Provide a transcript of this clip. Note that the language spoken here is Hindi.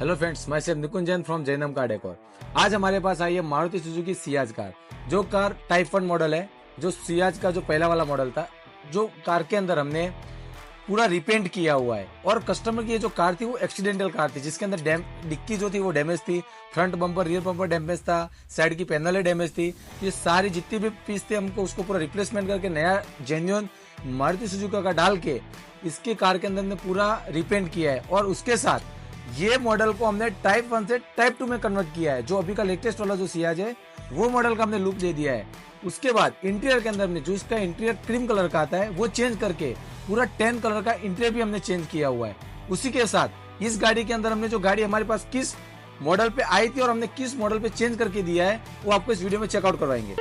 हेलो फ्रेंड्स, मैं safe Nikunj Jain from Jainam car decor. आज हमारे पास आई है मारुति सुजुकी सियाज कार। जो कार टाइप 1 मॉडल है, जो सियाज का जो पहला वाला मॉडल था, जो कार के अंदर हमने पूरा रिपेंट किया हुआ है। और कस्टमर की ये जो कार थी वो एक्सीडेंटल कार थी, जिसके अंदर डिक्की जो थी वो डैमेज थी, front bumper rear bumper damage था, साइड की पैनल डैमेज थी। ये सारी जितनी भी पीस थे हमको उसको पूरा रिप्लेसमेंट करके नया जेन्युइन मारुति सुजुकी का डाल के इसके कार के अंदर हमने पूरा रिपेंट किया है। और उसके साथ ये मॉडल को हमने टाइप 1 से टाइप 2 में कन्वर्ट किया है। जो अभी का लेटेस्ट वाला जो सियाज है वो मॉडल का हमने लुक दे दिया है। उसके बाद इंटीरियर के अंदर हमने जो इसका इंटीरियर क्रीम कलर का आता है वो चेंज करके पूरा 10 कलर का इंटीरियर भी हमने चेंज किया हुआ है। उसी के साथ इस गाड़ी के अंदर हमने जो गाड़ी हमारे पास किस मॉडल पे आई थी और हमने किस मॉडल पे चेंज करके दिया है वो आपको इस वीडियो में चेकआउट करवाएंगे।